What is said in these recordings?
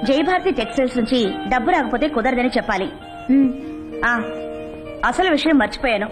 Jayabharathi textiles నుంచి డబ్బు రాకపోతే కుదరదని చెప్పాలి. అసలు విషయం మర్చిపోయాను.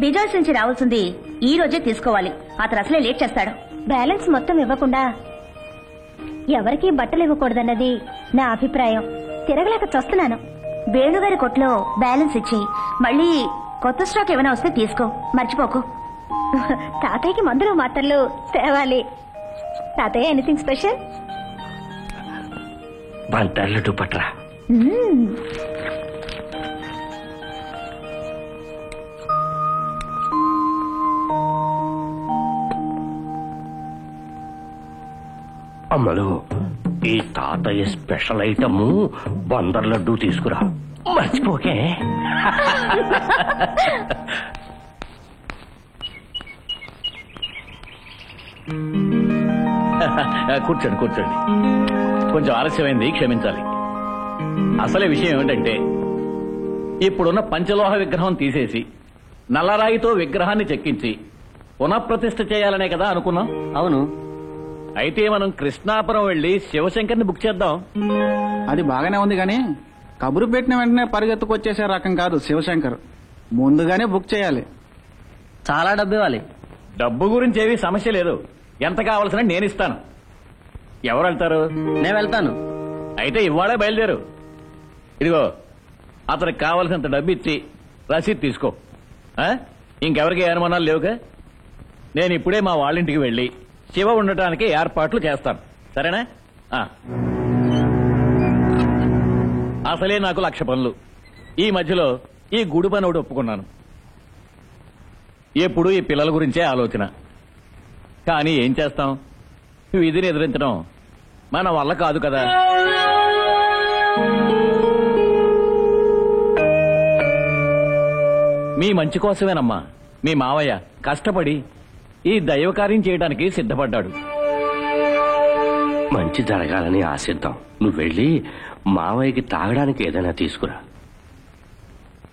బిజాస్ నుంచి రావాల్సింది ఈ రోజే తీసుకోవాలి. అతను అసలే లేట్ చేస్తాడు. బ్యాలెన్స్ మొత్తం ఇవ్వకుండా ఎవరికీ బట్టలు ఇవ్వకూడదన్నది నా అభిప్రాయం. తిరగలేక చూస్తున్నాను. వేణుగారి కొట్లో బ్యాలెన్స్ ఇచ్చి మళ్ళీ కొత్త స్టాక్ ఏమైనా వస్తే తీసుకో, మర్చిపోకు. తాతయ్యకి మందులు మాత్రలు తేవాలి. తాతయ్య ఎనీథింగ్ స్పెషల్? బందర్లడ్డు పట్రా. అమ్మలు, ఈ తాతయ్య స్పెషల్ ఐటము బందర్ లడ్డు తీసుకురా, మర్చిపోకే. కూర్చోండి కూర్చోండి. కొంచెం ఆలస్యమైంది, క్షమించాలి. అసలే విషయం ఏమిటంటే, ఇప్పుడున్న పంచలోహ విగ్రహం తీసేసి నల్లరాయితో విగ్రహాన్ని చెక్కించి పునఃప్రతిష్ఠ చేయాలనే కదా అనుకున్నాం. అవును. అయితే మనం కృష్ణాపురం వెళ్లి శివశంకర్ని బుక్ చేద్దాం. అది బాగానే ఉంది కానీ కబురు పెట్టిన వెంటనే పరిగెత్తుకొచ్చేసే రకం కాదు శివశంకర్. ముందుగానే బుక్ చేయాలి. చాలా డబ్బు ఇవ్వాలి. డబ్బు గురించి ఏమీ సమస్య లేదు. ఎంత కావాల్సిన నేను ఇస్తాను. ఎవరు వెళ్తారు? నేను వెళ్తాను. అయితే ఇవాళే బయలుదేరు. ఇదిగో, అతనికి కావలసినంత డబ్బు ఇచ్చి రసీదు తీసుకో. ఇంకెవరికి అనుమానాలు లేవుగా. నేను ఇప్పుడే మా వాళ్ళింటికి వెళ్లి శివ ఉండటానికి ఏర్పాట్లు చేస్తాను. సరేనా? అసలే నాకు 1,00,000 పనులు. ఈ మధ్యలో ఈ గుడి పని ఒకటి ఒప్పుకున్నాను. ఎప్పుడు ఈ పిల్లల గురించే ఆలోచన. కానీ ఏం చేస్తాం, విధిని ఎదిరించడం మన వల్ల కాదు కదా. మీ మంచి కోసమేనమ్మా మీ మావయ్య కష్టపడి ఈ దైవకార్యం చేయడానికి సిద్ధపడ్డాడు. మంచి జరగాలని ఆశిద్దాం. నువ్వు వెళ్ళి మావయ్యకి తాగడానికి ఏదైనా తీసుకురా.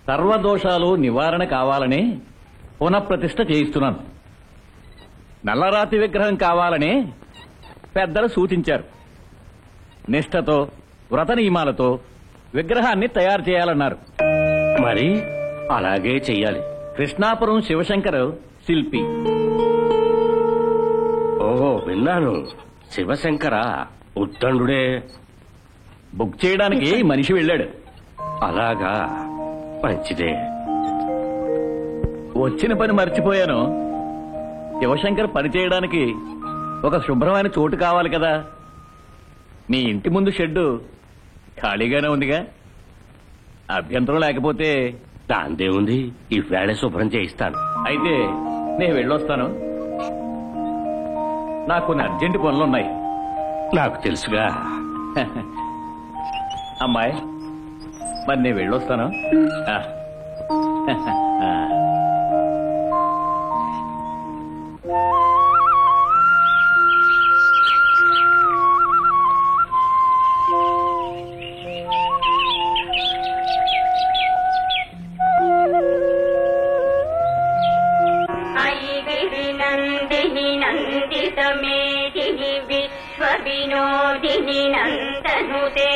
సర్వదోషాలు నివారణ కావాలని పునఃప్రతిష్ఠ చేయిస్తున్నాను. నల్లరాతి విగ్రహం కావాలని పెద్దలు సూచించారు. నిష్ఠతో వ్రత నియమాలతో విగ్రహాన్ని తయారు చేయాలన్నారు. మరి అలాగే చెయ్యాలి. కృష్ణాపురం శివశంకర్ శిల్పి. ఓహో, విన్నాను. శివశంకర ఉత్తండుడే. బుక్ చేయడానికి మనిషి వెళ్ళాడు. అలాగా, మంచిదే. వచ్చిన పని మర్చిపోయాను. శివశంకర్ పని చేయడానికి ఒక శుభ్రమైన చోటు కావాలి కదా. మీ ఇంటి ముందు షెడ్డు ఖాళీగానే ఉందిగా. అభ్యంతరం లేకపోతే దాందేముంది, ఈ వేళ శుభ్రం చేయిస్తాను. అయితే నేను వెళ్ళొస్తాను. నాకు కొన్ని అర్జెంటు పనులున్నాయి. నాకు తెలుసుగా. అమ్మాయి, మరి నేను వెళ్ళొస్తాను. వినోదిని నందనుతే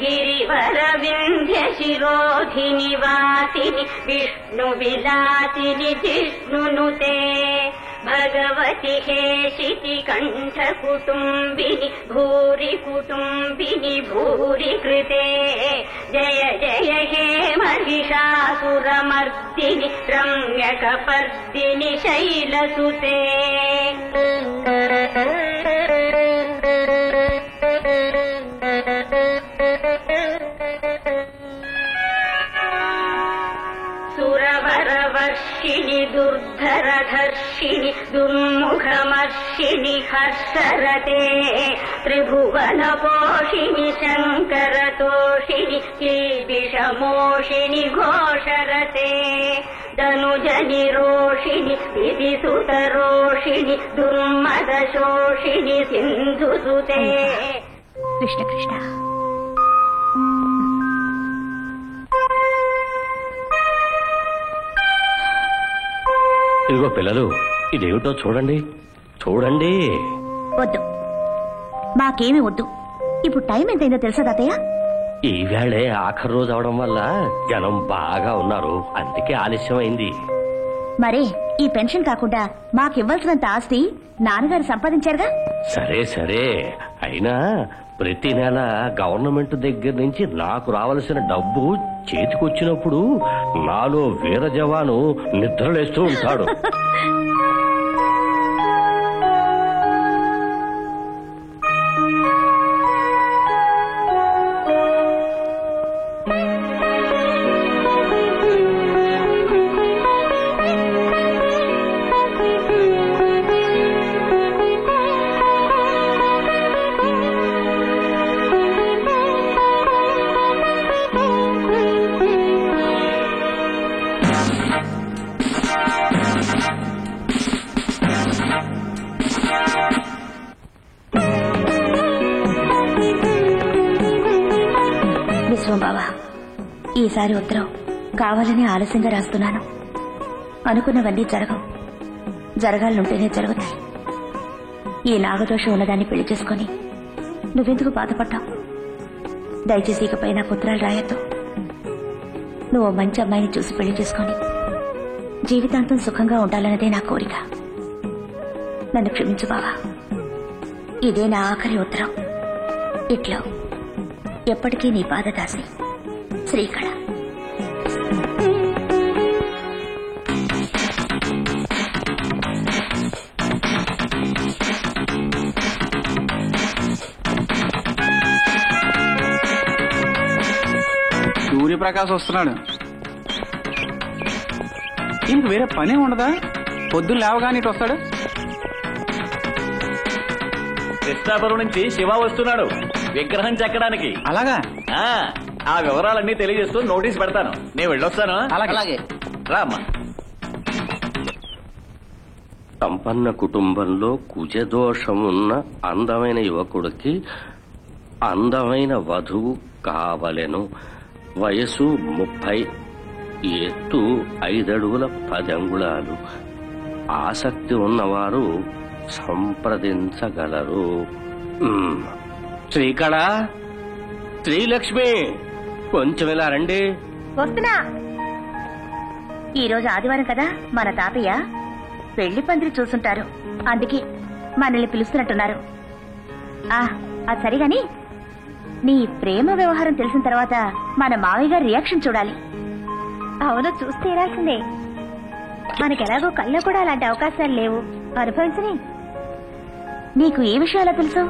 గిరివర వింధ్య శిరోధిని వాసిని విష్ణు విలాసిని జిష్ణునుతే భగవతి హేషితి కంఠ కుటుంబిని భూరి కుటుంబిని భూరి కృతే జయ జయ హే మహిషాసురమర్దిని రమ్యకపర్దిని శైలసుతే. సురవరవర్షిణి దుర్ధరధర్షిణి దుర్ముఖమర్షిణి హర్షరతే త్రిభువన పోషిణి శంకరతోషిణి కీర్తిషమోషిణి ఘోషరతే ధనుజని రోషిణి విధిసుతరోషిణి దుర్మదశోషిణి సింధుసుతే. కృష్ణ కృష్ణ. ఇదిగో పిల్లలు, ఇదేమిటో చూడండి చూడండి. వద్దు, మాకేమీ వద్దు. ఇప్పుడు టైం ఎంతైందో తెలుసా తాతయ్య? ఈవేళే ఆఖరి రోజు అవడం వల్ల జనం బాగా ఉన్నారు, అందుకే ఆలస్యం అయింది. మరే ఈ పెన్షన్ కాకుండా మాకివ్వాల్సినంత ఆస్తి నాన్నగారు సంపాదించారుగా. సరే సరే, అయినా ప్రతి నెల గవర్నమెంట్ దగ్గర నుంచి నాకు రావాల్సిన డబ్బు చేతికొచ్చినప్పుడు నాలో వీర జవాను నిద్రలేస్తూ ఉంటాడు. బావా, ఈసారి ఉత్తరం కావాలని ఆలస్యంగా రాస్తున్నాను. అనుకున్నవన్నీ జరగవు, జరగాలనుంటేనే జరుగుతాయి. ఈ నాగదోషం ఉన్నదాన్ని పెళ్లి చేసుకుని నువ్వెందుకు బాధపడ్డావు? దయచేసి ఇకపై నాకు ఉత్తరాలు రాయొద్దు. నువ్వు మంచి అమ్మాయిని చూసి పెళ్లి చేసుకుని జీవితాంతం సుఖంగా ఉండాలన్నదే నా కోరిక. నన్ను క్షమించు బావా. ఇదే నా ఆఖరి ఉత్తరం. ఇట్లో ఎప్పటికీ నీ పాదదాసి, శ్రీకళ. సూర్యప్రకాశ్ వస్తున్నాడు. ఇంక వేరే పనే ఉండదా? పొద్దున్న లేవగానే ఇటు వస్తాడు. కృష్ణాపురం నుంచి శివ వస్తున్నాడు విగ్రహం చెక్కడానికి. అలాగా? ఆ వివరాలన్నీ తెలియజేస్తూ నోటీస్ పెడతాను. నేను వెళ్ళొస్తాను. అలాగే రా అమ్మా. సంపన్న కుటుంబంలో కుజదోషమున్న అందమైన యువకుడికి అందమైన వధువు కావలెను. వయసు 30, ఎత్తు 5 అడుగుల 10 అంగుళాలు. ఆసక్తి ఉన్నవారు సంప్రదించగలరు. శ్రీకళ, శ్రీలక్ష్మి, కొంచెం ఇలా రండి. వస్తున్నా. ఈరోజు ఆదివారం కదా, మన తాతయ్య పెళ్లి పందిరి చూసుంటారు, అందుకే మనల్ని పిలుస్తున్నట్టున్నారు. అది సరిగాని నీ ప్రేమ వ్యవహారం తెలిసిన తర్వాత మన మావయ్య గారి రియాక్షన్ చూడాలి. అవును, చూసి తీరాల్సిందే. మనకెలాగో కళ్ళలో కూడా అలాంటి అవకాశాలు లేవు, అనుభవించని. నీకు ఏ విషయాలో తెలుసు?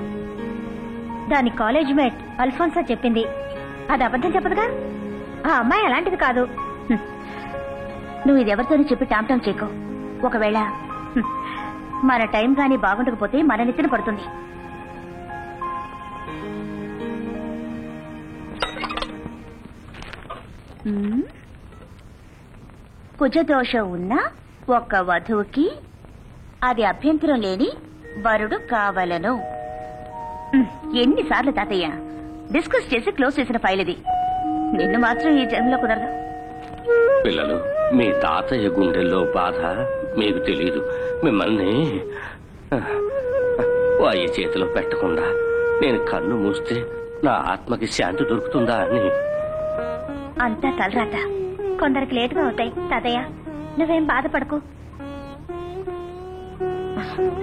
దాని కాలేజ్ మేట్ అల్ఫోన్సా చెప్పింది. అది అబద్ధం చెప్పదుగా. ఆ అమ్మాయి అలాంటిది కాదు. నువ్వు ఇది ఎవరితోనూ చెప్పి టామ్ చేయకు. ఒకవేళ మన టైం గానీ బాగుండకపోతే మన నెత్తిన పడుతుంది. కుజదోషం ఉన్న ఒక వధువుకి అది అభ్యంతరం లేని వరుడు కావలను. ఎన్నిసార్లు తాతయ్య డిస్కస్ చేసి క్లోజ్ చేసిన ఫైల్ ఇది. నిన్ను మాత్రం ఈ జన్మలో కుదరదు. పిల్లలు, మీ తాతయ్య గుండెల్లో బాధ మీకు తెలీదు. మిమ్మల్ని వాయి చేతిలో పెట్టకుండా నేను కన్ను మూస్తే నా ఆత్మకి శాంతి దొరుకుతుందా అని. అంతా తలరాత. కొందరికి లేటుగా అవుతాయి తాతయ్య, నువ్వేం బాధపడకు.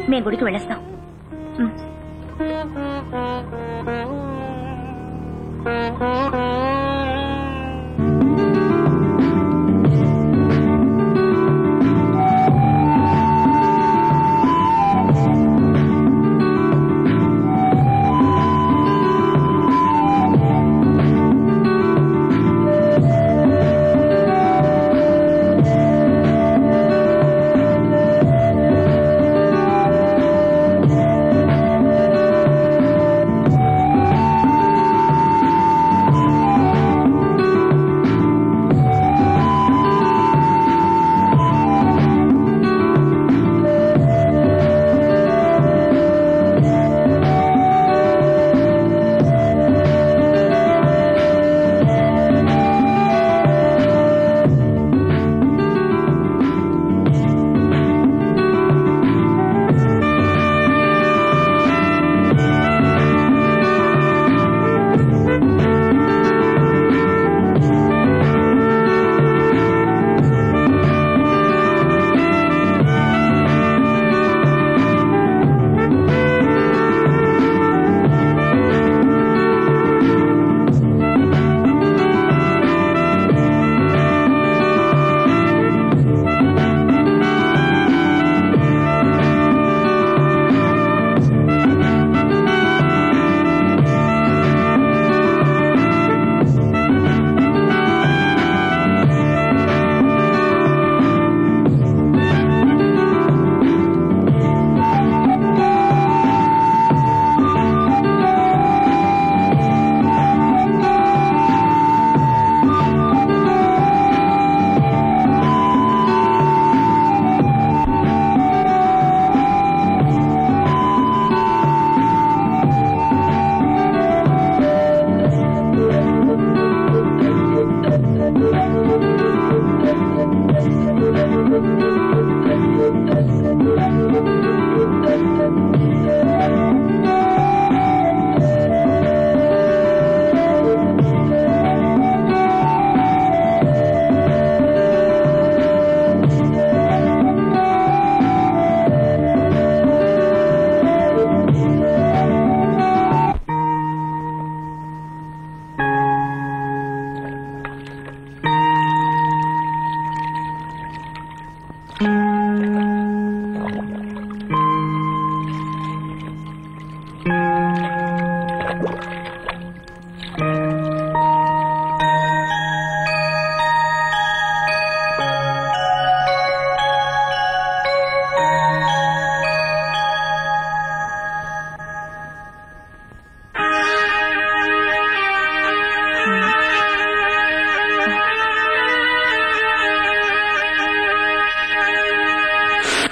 మేము గుడికి వెళ్ళేస్తాం.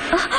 ఆ